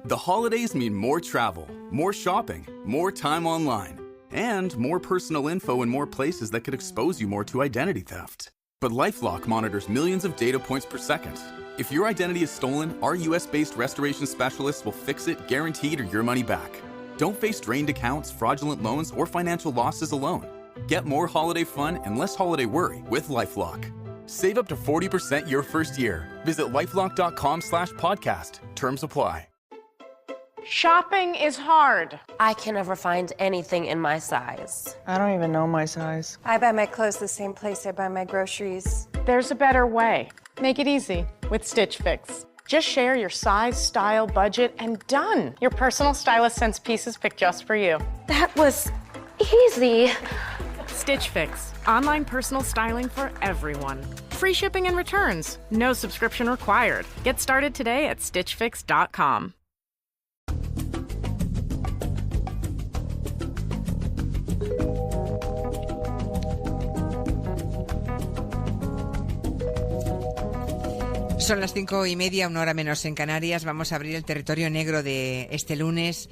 The holidays mean more travel, more shopping, more time online, and more personal info in more places that could expose you more to identity theft. But LifeLock monitors millions of data points per second. If your identity is stolen, our US-based restoration specialists will fix it, guaranteed, or your money back. Don't face drained accounts, fraudulent loans, or financial losses alone. Get more holiday fun and less holiday worry with LifeLock. Save up to 40% your first year. Visit lifelock.com/podcast. Terms apply. Shopping is hard. I can never find anything in my size. I don't even know my size. I buy my clothes the same place I buy my groceries. There's a better way. Make it easy with Stitch Fix. Just share your size, style, budget, and done. Your personal stylist sends pieces picked just for you. That was easy. Stitch Fix. Online personal styling for everyone. Free shipping and returns. No subscription required. Get started today at stitchfix.com. Son las 5:30, una hora menos en Canarias. Vamos a abrir el territorio negro de este lunes,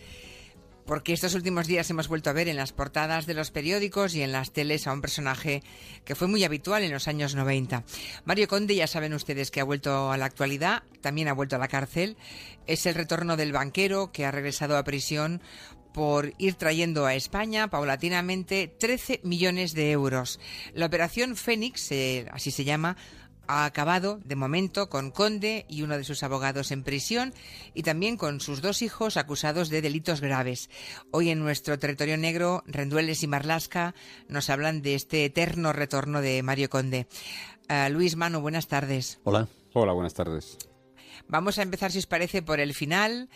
porque estos últimos días hemos vuelto a ver en las portadas de los periódicos y en las teles a un personaje que fue muy habitual en los años 90. Mario Conde, ya saben ustedes que ha vuelto a la actualidad, también ha vuelto a la cárcel. Es el retorno del banquero que ha regresado a prisión por ir trayendo a España paulatinamente 13 millones de euros. La operación Fénix, así se llama, ha acabado, de momento, con Conde y uno de sus abogados en prisión y también con sus dos hijos acusados de delitos graves. Hoy en nuestro territorio negro, Rendueles y Marlaska nos hablan de este eterno retorno de Mario Conde. Luis, Manu, buenas tardes. Hola. Hola, buenas tardes. Vamos a empezar, si os parece, por el final,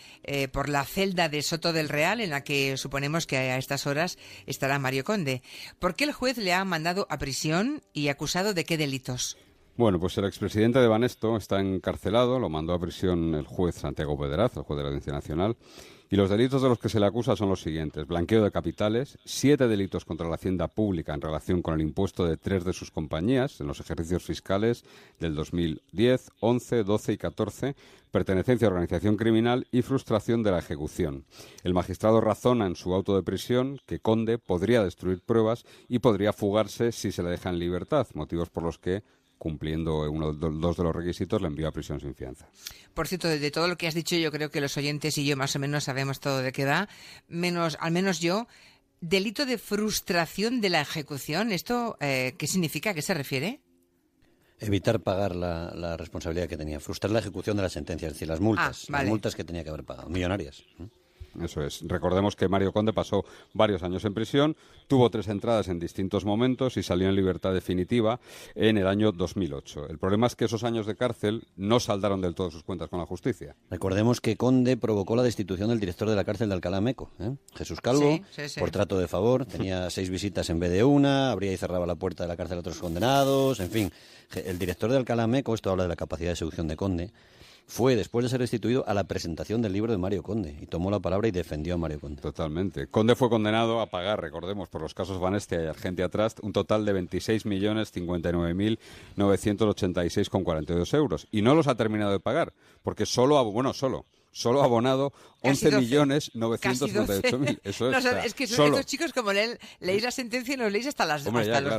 por la celda de Soto del Real, en la que suponemos que a estas horas estará Mario Conde. ¿Por qué el juez le ha mandado a prisión y acusado de qué delitos? Bueno, pues el expresidente de Banesto está encarcelado, lo mandó a prisión el juez Santiago Pederaz, el juez de la Audiencia Nacional, y los delitos de los que se le acusa son los siguientes: blanqueo de capitales, 7 delitos contra la hacienda pública en relación con el impuesto de 3 de sus compañías en los ejercicios fiscales del 2010, 11, 12 y 14, pertenencia a organización criminal y frustración de la ejecución. El magistrado razona en su auto de prisión que Conde podría destruir pruebas y podría fugarse si se le deja en libertad, motivos por los que, cumpliendo dos de los requisitos, le envió a prisión sin fianza. Por cierto, de todo lo que has dicho, yo creo que los oyentes y yo más o menos sabemos todo de qué va, al menos yo. Delito de frustración de la ejecución, ¿esto qué significa? ¿A qué se refiere? Evitar pagar la responsabilidad que tenía, frustrar la ejecución de la sentencia, es decir, las multas, vale. Las multas que tenía que haber pagado, millonarias. Eso es. Recordemos que Mario Conde pasó varios años en prisión, tuvo 3 entradas en distintos momentos y salió en libertad definitiva en el año 2008. El problema es que esos años de cárcel no saldaron del todo sus cuentas con la justicia. Recordemos que Conde provocó la destitución del director de la cárcel de Alcalá Meco, Jesús Calvo, sí. por trato de favor. Tenía 6 visitas en vez de una, abría y cerraba la puerta de la cárcel a otros condenados, en fin. El director de Alcalá Meco, esto habla de la capacidad de seducción de Conde, fue, después de ser destituido, a la presentación del libro de Mario Conde y tomó la palabra y defendió a Mario Conde. Totalmente. Conde fue condenado a pagar, recordemos, por los casos Banestia y Argentia Trust, un total de 26.059.986,42 euros. Y no los ha terminado de pagar, porque solo ha abonado 11.998.000. Eso es. No, es que estos chicos, como leéis la sentencia y no leéis hasta los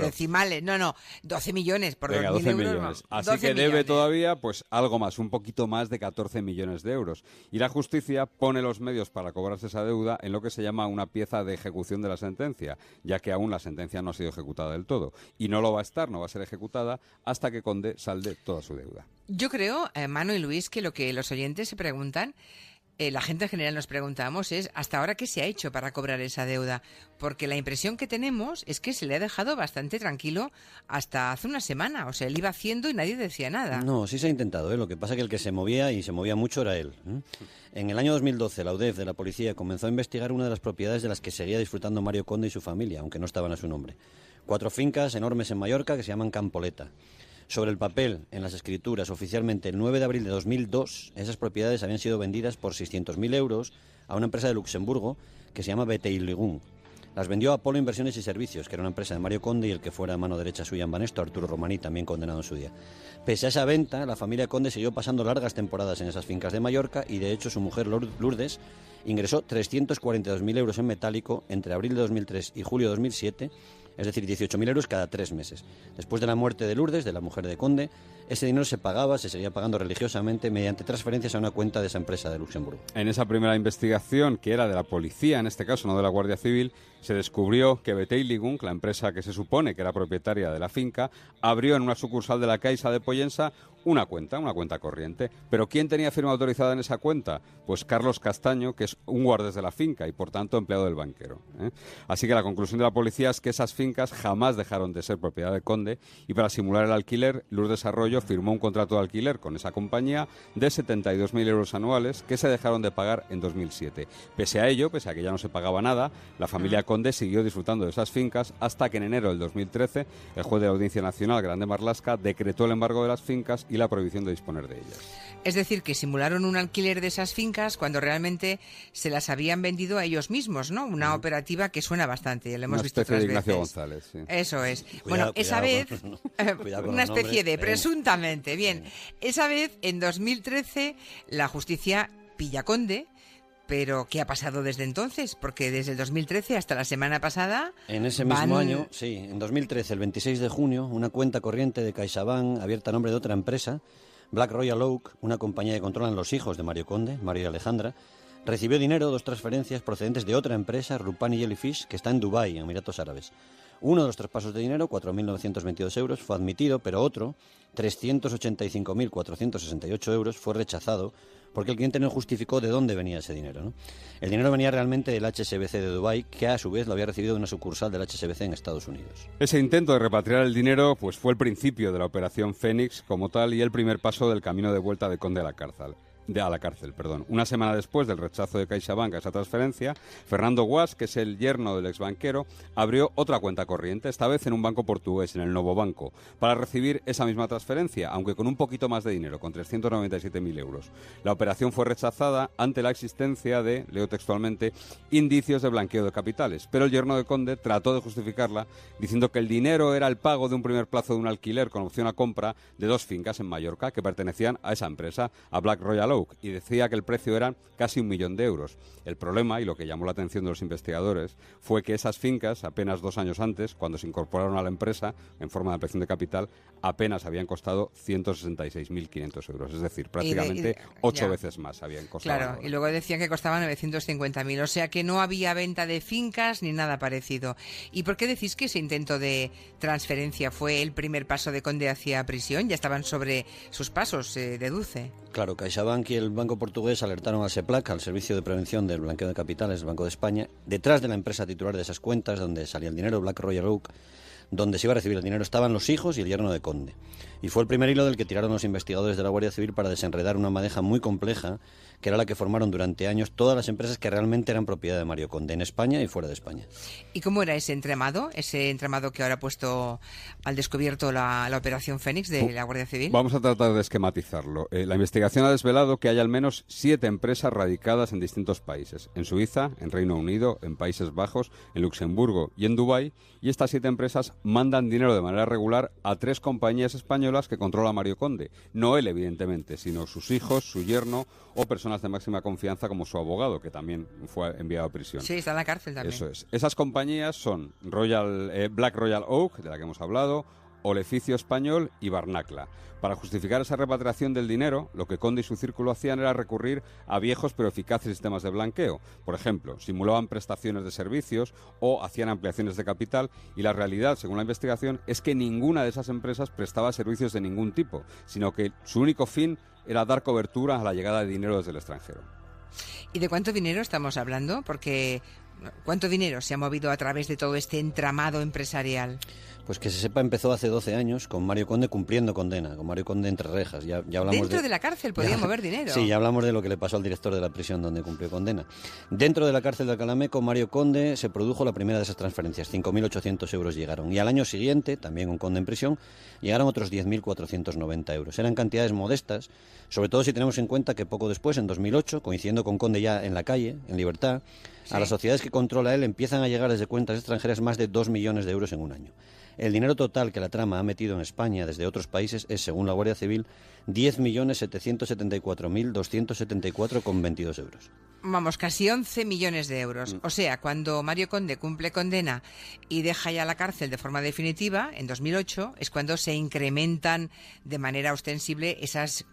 decimales. No, 12 millones por 2.000 euros. Así que debe todavía, pues, algo más, un poquito más de 14 millones de euros. Y la justicia pone los medios para cobrarse esa deuda en lo que se llama una pieza de ejecución de la sentencia, ya que aún la sentencia no ha sido ejecutada del todo. Y no lo va a estar, no va a ser ejecutada hasta que Conde salde toda su deuda. Yo creo, Manu y Luis, que lo que los oyentes se preguntan, la gente en general nos preguntamos, es ¿hasta ahora qué se ha hecho para cobrar esa deuda? Porque la impresión que tenemos es que se le ha dejado bastante tranquilo hasta hace una semana. O sea, él iba haciendo y nadie decía nada. No, sí se ha intentado, Lo que pasa es que el que se movía, y se movía mucho, era él. En el año 2012, la UDEF de la policía comenzó a investigar una de las propiedades de las que seguía disfrutando Mario Conde y su familia, aunque no estaban a su nombre. 4 fincas enormes en Mallorca que se llaman Campoleta. Sobre el papel, en las escrituras, oficialmente el 9 de abril de 2002, esas propiedades habían sido vendidas por 600.000 euros a una empresa de Luxemburgo que se llama Beteiligún. Las vendió a Apolo Inversiones y Servicios, que era una empresa de Mario Conde y el que fuera mano derecha suya en Banesto, Arturo Romaní, también condenado en su día. Pese a esa venta, la familia Conde siguió pasando largas temporadas en esas fincas de Mallorca y, de hecho, su mujer Lourdes ingresó 342.000 euros en metálico entre abril de 2003 y julio de 2007, es decir, 18.000 euros cada 3 meses. Después de la muerte de Lourdes, de la mujer de Conde, ese dinero se seguía pagando religiosamente mediante transferencias a una cuenta de esa empresa de Luxemburgo. En esa primera investigación, que era de la policía, en este caso no de la Guardia Civil, se descubrió que Beteiligung, la empresa que se supone que era propietaria de la finca, abrió en una sucursal de la Caixa de Pollensa una cuenta corriente. ¿Pero quién tenía firma autorizada en esa cuenta? Pues Carlos Castaño, que es un guardés de la finca y, por tanto, empleado del banquero. Así que la conclusión de la policía es que esas fincas jamás dejaron de ser propiedad de Conde y, para simular el alquiler, Lourdes Arroyo firmó un contrato de alquiler con esa compañía de 72.000 euros anuales que se dejaron de pagar en 2007. Pese a ello, pese a que ya no se pagaba nada, la familia Conde siguió disfrutando de esas fincas hasta que en enero del 2013 el juez de la Audiencia Nacional, Grande Marlaska, decretó el embargo de las fincas y la prohibición de disponer de ellas. Es decir, que simularon un alquiler de esas fincas cuando realmente se las habían vendido a ellos mismos, ¿no? Una operativa que suena bastante, lo hemos visto otras veces. Ignacio González, sí. Eso es. Cuidado, esa vez, una especie nombres, de, presuntamente, bien. Esa vez, en 2013, la justicia pilla a Conde. Pero, ¿qué ha pasado desde entonces? Porque desde el 2013 hasta la semana pasada... En ese mismo año, sí, en 2013, el 26 de junio, una cuenta corriente de CaixaBank, abierta a nombre de otra empresa, Black Royal Oak, una compañía que controlan los hijos de Mario Conde, Mario y Alejandra, recibió dinero, 2 transferencias procedentes de otra empresa, Rupani Jellyfish, que está en Dubái, en Emiratos Árabes. Uno de los traspasos de dinero, 4.922 euros, fue admitido, pero otro, 385.468 euros, fue rechazado porque el cliente no justificó de dónde venía ese dinero, ¿no? El dinero venía realmente del HSBC de Dubái, que a su vez lo había recibido de una sucursal del HSBC en Estados Unidos. Ese intento de repatriar el dinero pues fue el principio de la Operación Fénix como tal y el primer paso del camino de vuelta de Conde a la cárcel. Una semana después del rechazo de CaixaBank a esa transferencia, Fernando Guas, que es el yerno del exbanquero, abrió otra cuenta corriente, esta vez en un banco portugués, en el Novo Banco, para recibir esa misma transferencia, aunque con un poquito más de dinero, con 397.000 euros. La operación fue rechazada ante la existencia de, leo textualmente, indicios de blanqueo de capitales, pero el yerno de Conde trató de justificarla diciendo que el dinero era el pago de un primer plazo de un alquiler con opción a compra de 2 fincas en Mallorca que pertenecían a esa empresa, a Black Royal Oak, y decía que el precio era casi 1 millón de euros. El problema, y lo que llamó la atención de los investigadores, fue que esas fincas, apenas 2 años antes, cuando se incorporaron a la empresa en forma de ampliación de capital, apenas habían costado 166.500 euros. Es decir, prácticamente 8 veces más habían costado. Claro, y luego decían que costaban 950.000, o sea que no había venta de fincas ni nada parecido. ¿Y por qué decís que ese intento de transferencia fue el primer paso de Conde hacia prisión? Ya estaban sobre sus pasos, se deduce. Claro, CaixaBank y el Banco Portugués alertaron al SEPLAC, al Servicio de Prevención del Blanqueo de Capitales del Banco de España, detrás de la empresa titular de esas cuentas, donde salía el dinero, Black Royal Oak, donde se iba a recibir el dinero, estaban los hijos y el yerno de Conde. Y fue el primer hilo del que tiraron los investigadores de la Guardia Civil para desenredar una madeja muy compleja, que era la que formaron durante años todas las empresas que realmente eran propiedad de Mario Conde, en España y fuera de España. ¿Y cómo era ese entramado que ahora ha puesto al descubierto la Operación Fénix de la Guardia Civil? Vamos a tratar de esquematizarlo. La investigación ha desvelado que hay al menos 7 empresas radicadas en distintos países. En Suiza, en Reino Unido, en Países Bajos, en Luxemburgo y en Dubái. Y estas 7 empresas mandan dinero de manera regular a 3 compañías españolas que controla Mario Conde. No él, evidentemente, sino sus hijos, su yerno o personas de máxima confianza como su abogado, que también fue enviado a prisión. Sí, está en la cárcel también. Eso es. Esas compañías son Black Royal Oak, de la que hemos hablado, Oleficio Español y Barnacla. Para justificar esa repatriación del dinero, lo que Conde y su círculo hacían era recurrir a viejos pero eficaces sistemas de blanqueo. Por ejemplo, simulaban prestaciones de servicios o hacían ampliaciones de capital, y la realidad, según la investigación, es que ninguna de esas empresas prestaba servicios de ningún tipo, sino que su único fin era dar cobertura a la llegada de dinero desde el extranjero. ¿Y de cuánto dinero estamos hablando? Porque ¿cuánto dinero se ha movido a través de todo este entramado empresarial? Pues que se sepa, empezó hace 12 años con Mario Conde cumpliendo condena, con Mario Conde entre rejas. Ya hablamos ¿Dentro de la cárcel podía mover dinero? Sí, ya hablamos de lo que le pasó al director de la prisión donde cumplió condena. Dentro de la cárcel de Alcalá Meco, Mario Conde se produjo la primera de esas transferencias, 5.800 euros llegaron. Y al año siguiente, también con Conde en prisión, llegaron otros 10.490 euros. Eran cantidades modestas, sobre todo si tenemos en cuenta que poco después, en 2008, coincidiendo con Conde ya en la calle, en libertad, a las sociedades entidades que controla él empiezan a llegar desde cuentas extranjeras más de 2 millones de euros en un año. El dinero total que la trama ha metido en España desde otros países es, según la Guardia Civil, 10.774.274,22 euros. Vamos, casi 11 millones de euros. O sea, cuando Mario Conde cumple condena y deja ya la cárcel de forma definitiva, en 2008, es cuando se incrementan de manera ostensible esas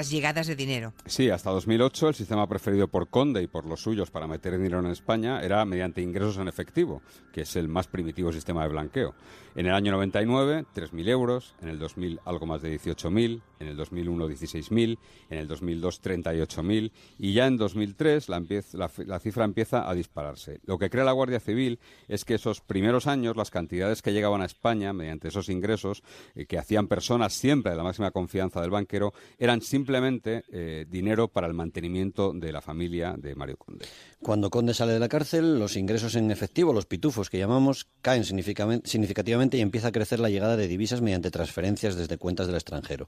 llegadas de dinero. Sí, hasta 2008 el sistema preferido por Conde y por los suyos para meter dinero en España era mediante ingresos en efectivo, que es el más primitivo sistema de blanqueo. En el año 99, 3.000 euros, en el 2000 algo más de 18.000, en el 2001 16.000, en el 2002 38.000 y ya en 2003 la cifra empieza a dispararse. Lo que cree la Guardia Civil es que esos primeros años las cantidades que llegaban a España mediante esos ingresos que hacían personas siempre de la máxima confianza del banquero eran simplemente dinero para el mantenimiento de la familia de Mario Conde. Cuando Conde sale de la cárcel, los ingresos en efectivo, los pitufos que llamamos, caen significativamente y empieza a crecer la llegada de divisas mediante transferencias desde cuentas del extranjero.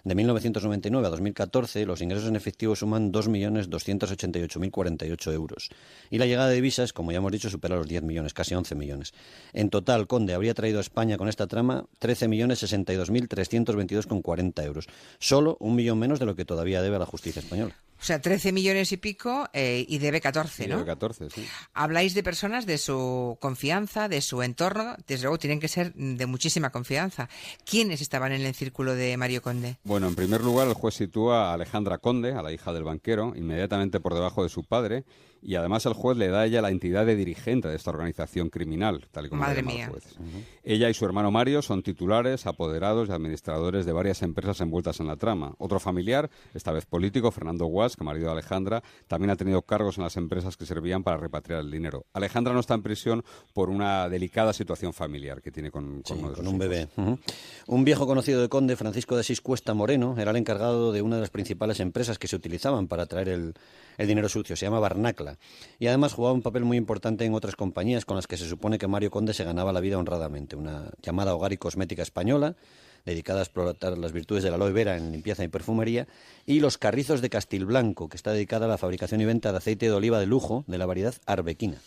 De 1999 a 2014, los ingresos en efectivo suman 2.288.048 euros. Y la llegada de divisas, como ya hemos dicho, supera los 10 millones, casi 11 millones. En total, Conde habría traído a España con esta trama 13.062.322,40 euros. Solo 1 millón menos de lo que todavía debe a la justicia española. O sea, 13 millones y pico y debe 14, ¿no? Debe 14, sí. Habláis de personas de su confianza, de su entorno. Desde luego tienen que ser de muchísima confianza. ¿Quiénes estaban en el círculo de Mario Conde? Bueno, en primer lugar, el juez sitúa a Alejandra Conde, a la hija del banquero, inmediatamente por debajo de su padre, y además el juez le da a ella la entidad de dirigente de esta organización criminal, tal y como Madre llama mía. el juez. Ella y su hermano Mario son titulares, apoderados y administradores de varias empresas envueltas en la trama. Otro familiar, esta vez político, Fernando Guas, que marido de Alejandra, también ha tenido cargos en las empresas que servían para repatriar el dinero. Alejandra no está en prisión por una delicada situación familiar que tiene con uno de sus un hijos. bebé. Un viejo conocido de Conde, Francisco de Asís Cuesta Moreno, era el encargado de una de las principales empresas que se utilizaban para traer el dinero sucio. Se llama Barnacla. Y además jugaba un papel muy importante en otras compañías con las que se supone que Mario Conde se ganaba la vida honradamente. Una llamada Hogar y Cosmética Española, dedicada a explotar las virtudes de la aloe vera en limpieza y perfumería, y Los Carrizos de Castilblanco, que está dedicada a la fabricación y venta de aceite de oliva de lujo de la variedad arbequina.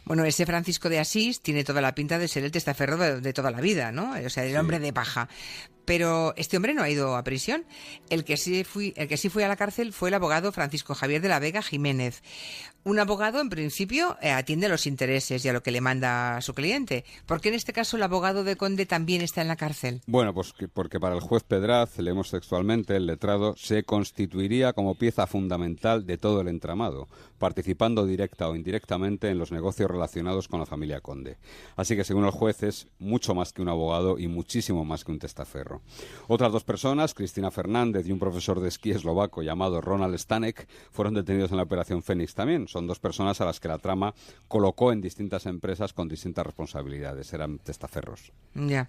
Bueno, ese Francisco de Asís tiene toda la pinta de ser el testaferro de toda la vida, ¿no? O sea, el hombre de paja. Pero este hombre no ha ido a prisión. El que sí fue a la cárcel fue el abogado Francisco Javier de la Vega Jiménez. Un abogado, en principio, atiende a los intereses y a lo que le manda a su cliente. ¿Por qué en este caso el abogado de Conde también está en la cárcel? Bueno, pues porque para el juez Pedraz, leemos textualmente, el letrado se constituiría como pieza fundamental de todo el entramado, participando directa o indirectamente en los negocios relacionados con la familia Conde. Así que, según el juez, es mucho más que un abogado y muchísimo más que un testaferro. Otras dos personas, Cristina Fernández y un profesor de esquí eslovaco llamado Ronald Stanek, fueron detenidos en la Operación Fénix también. Son dos personas a las que la trama colocó en distintas empresas con distintas responsabilidades. Eran testaferros. Ya.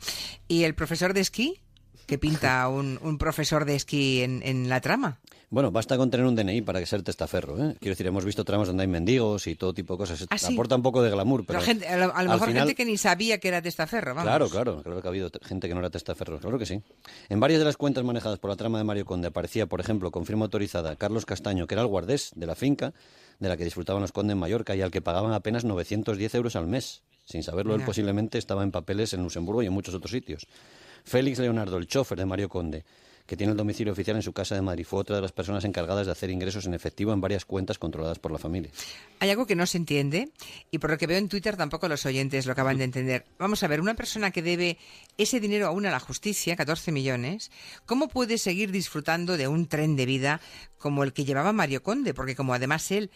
¿Y el profesor de esquí? ¿Qué pinta un profesor de esquí en la trama? Bueno, basta con tener un DNI para que ser testaferro, ¿eh? Quiero decir, hemos visto tramas donde hay mendigos y todo tipo de cosas. ¿Ah, sí? Aporta un poco de glamour, pero a lo mejor final... gente que ni sabía que era testaferro, vamos. Claro que ha habido gente que no era testaferro, claro que sí. En varias de las cuentas manejadas por la trama de Mario Conde aparecía, por ejemplo, con firma autorizada, Carlos Castaño, que era el guardés de la finca de la que disfrutaban los Conde en Mallorca y al que pagaban apenas 910 euros al mes. Sin saberlo, él posiblemente estaba en papeles en Luxemburgo y en muchos otros sitios. Félix Leonardo, el chofer de Mario Conde, que tiene el domicilio oficial en su casa de Madrid, fue otra de las personas encargadas de hacer ingresos en efectivo en varias cuentas controladas por la familia. Hay algo que no se entiende y por lo que veo en Twitter tampoco los oyentes lo acaban de entender. Vamos a ver, una persona que debe ese dinero aún a la justicia, 14 millones, ¿cómo puede seguir disfrutando de un tren de vida como el que llevaba Mario Conde? Porque como además él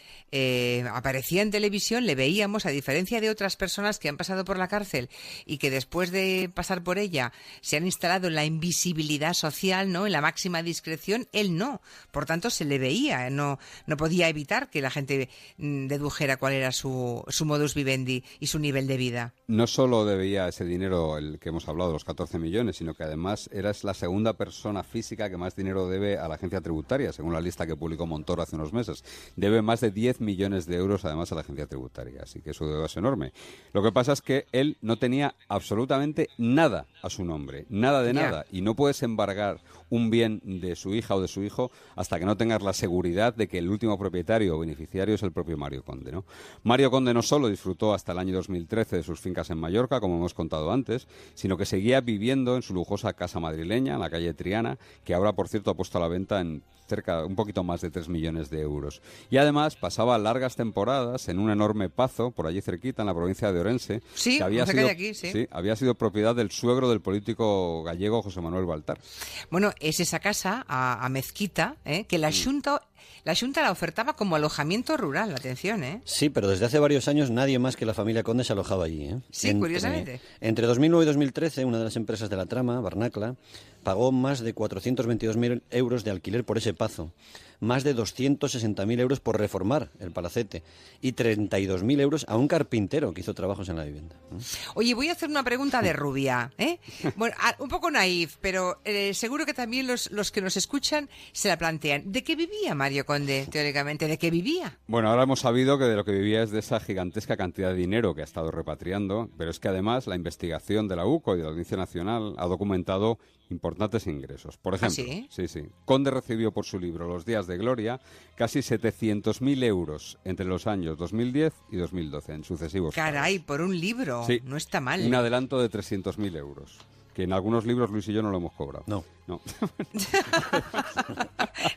aparecía en televisión, le veíamos, a diferencia de otras personas que han pasado por la cárcel y que después de pasar por ella se han instalado en la invisibilidad social, ¿no? En la máxima discreción, él no. Por tanto, se le veía, no podía evitar que la gente dedujera cuál era su modus vivendi y su nivel de vida. No solo debía ese dinero, el que hemos hablado, los 14 millones, sino que además era la segunda persona física que más dinero debe a la agencia tributaria, según la lista que publicó Montoro hace unos meses. Debe más de 10 millones de euros además a la agencia tributaria, así que su deuda es enorme. Lo que pasa es que él no tenía absolutamente nada a su nombre, nada de nada, y no puedes embargar un bien de su hija o de su hijo hasta que no tengas la seguridad de que el último propietario o beneficiario es el propio Mario Conde, ¿no? Mario Conde no solo disfrutó hasta el año 2013 de sus fincas en Mallorca, como hemos contado antes, sino que seguía viviendo en su lujosa casa madrileña, en la calle Triana, que ahora, por cierto, ha puesto a la venta en un poquito más de 3 millones de euros. Y además pasaba largas temporadas en un enorme pazo, por allí cerquita, en la provincia de Orense, sí, que había sido, de aquí, sí, había sido propiedad del suegro del político gallego José Manuel Baltar. Bueno, es esa casa a Mezquita, que la Xunta la ofertaba como alojamiento rural, atención, ¿eh? Sí, pero desde hace varios años nadie más que la familia Conde se alojaba allí, ¿eh? Sí, curiosamente. Entre 2009 y 2013, una de las empresas de la trama, Barnacla, pagó más de 422.000 euros de alquiler por ese pazo, más de 260.000 euros por reformar el palacete y 32.000 euros a un carpintero que hizo trabajos en la vivienda. Oye, voy a hacer una pregunta de rubia, ¿eh? Bueno, un poco naif, pero seguro que también los que nos escuchan se la plantean. ¿De qué vivía Mario Conde, teóricamente? ¿De qué vivía? Bueno, ahora hemos sabido que de lo que vivía es de esa gigantesca cantidad de dinero que ha estado repatriando, pero es que además la investigación de la UCO y de la Audiencia Nacional ha documentado importantes ingresos. Por ejemplo, ¿sí? Conde recibió por su libro Los días de gloria casi 700.000 euros entre los años 2010 y 2012 en sucesivos Caray, pagos. por un libro, Sí, no está mal. Un adelanto de 300.000 euros, que en algunos libros Luis y yo no lo hemos cobrado. No.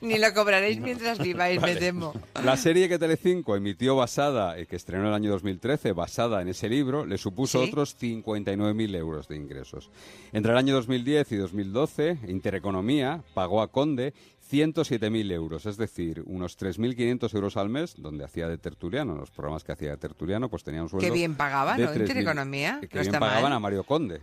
Ni lo cobraréis mientras viváis, me temo. La serie que Telecinco emitió que estrenó en el año 2013, basada en ese libro, le supuso otros 59.000 euros de ingresos. Entre el año 2010 y 2012, Intereconomía pagó a Conde 107.000 euros, es decir, unos 3.500 euros al mes, donde hacía de tertuliano, en los programas que hacía de tertuliano, pues tenía un sueldo. Qué bien pagaban, ¿no? Intereconomía. Que bien pagaban a Mario Conde.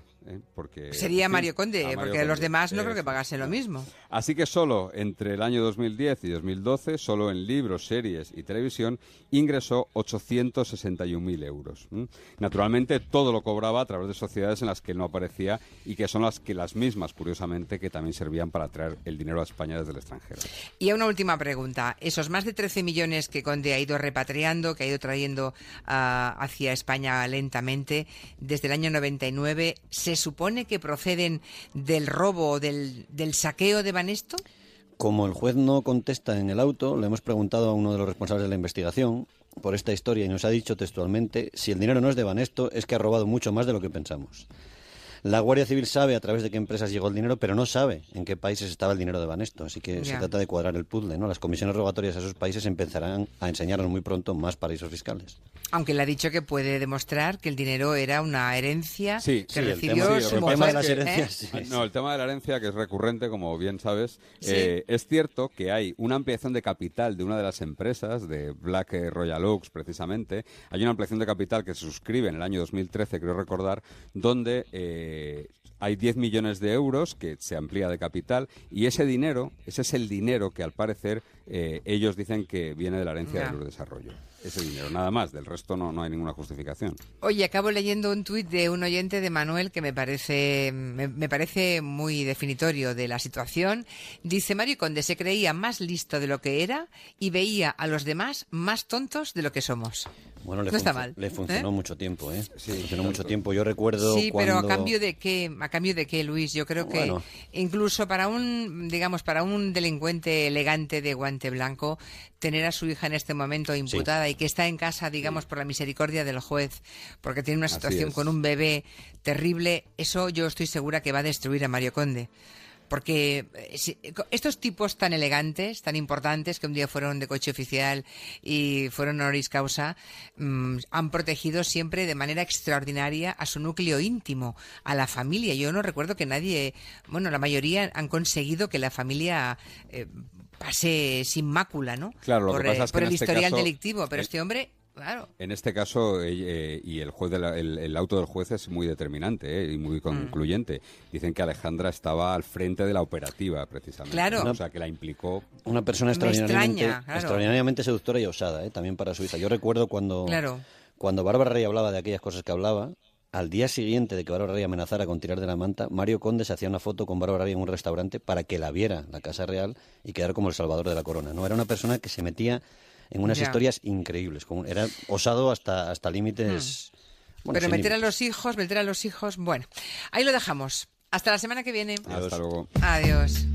Porque sería Mario Conde, porque Conde. los demás no creo que pagasen lo mismo. Así que solo entre el año 2010 y 2012, solo en libros, series y televisión, ingresó 861.000 euros. Naturalmente, todo lo cobraba a través de sociedades en las que él no aparecía y que son las mismas, curiosamente, que también servían para traer el dinero a España desde el extranjero. Y una última pregunta. Esos más de 13 millones que Conde ha ido repatriando, que ha ido trayendo hacia España lentamente desde el año 99, ¿se supone que proceden del robo o del saqueo de Banesto? Como el juez no contesta en el auto, le hemos preguntado a uno de los responsables de la investigación por esta historia y nos ha dicho textualmente: si el dinero no es de Banesto, es que ha robado mucho más de lo que pensamos. La Guardia Civil sabe a través de qué empresas llegó el dinero, pero no sabe en qué países estaba el dinero de Banesto. Así que se trata de cuadrar el puzzle, ¿no? Las comisiones rogatorias a esos países empezarán a enseñarnos muy pronto más paraísos fiscales. Aunque le ha dicho que puede demostrar que el dinero era una herencia que recibió su mujer. El tema de las herencias, No, el tema de la herencia, que es recurrente, como bien sabes, es cierto que hay una ampliación de capital de una de las empresas, de Black Royal Oaks, precisamente. Hay una ampliación de capital que se suscribe en el año 2013, creo recordar, donde hay 10 millones de euros que se amplía de capital y ese es el dinero que al parecer ellos dicen que viene de la herencia del desarrollo. Ese dinero, nada más, del resto no hay ninguna justificación. Oye, acabo leyendo un tuit de un oyente de Manuel que me parece muy definitorio de la situación. Dice: Mario Conde se creía más listo de lo que era y veía a los demás más tontos de lo que somos. Bueno, no está mal. Le funcionó mucho tiempo, ¿eh? Sí, funcionó mucho tiempo. Yo recuerdo pero ¿a cambio de qué? ¿A cambio de qué, Luis? Yo creo que incluso para un delincuente elegante de guante blanco, tener a su hija en este momento imputada y que está en casa, digamos, por la misericordia del juez, porque tiene una situación con un bebé terrible, eso yo estoy segura que va a destruir a Mario Conde. Porque estos tipos tan elegantes, tan importantes, que un día fueron de coche oficial y fueron honoris causa, han protegido siempre de manera extraordinaria a su núcleo íntimo, a la familia. Yo no recuerdo que la mayoría han conseguido que la familia pase sin mácula, ¿no? Claro, lo que pasa es que por el este historial caso, delictivo, pero este hombre... Claro. En este caso, y el juez el auto del juez es muy determinante y muy concluyente. Dicen que Alejandra estaba al frente de la operativa, precisamente. Claro. O sea, que la implicó. Una persona extraordinariamente seductora y osada, también para su hija. Yo recuerdo cuando Bárbara Rey hablaba de aquellas cosas que hablaba, al día siguiente de que Bárbara Rey amenazara con tirar de la manta, Mario Conde se hacía una foto con Bárbara Rey en un restaurante para que la viera la Casa Real y quedara como el salvador de la corona. No era una persona que se metía en unas historias increíbles. Era osado hasta límites... Pero meter a los hijos, bueno. Ahí lo dejamos. Hasta la semana que viene. Hasta luego. Adiós.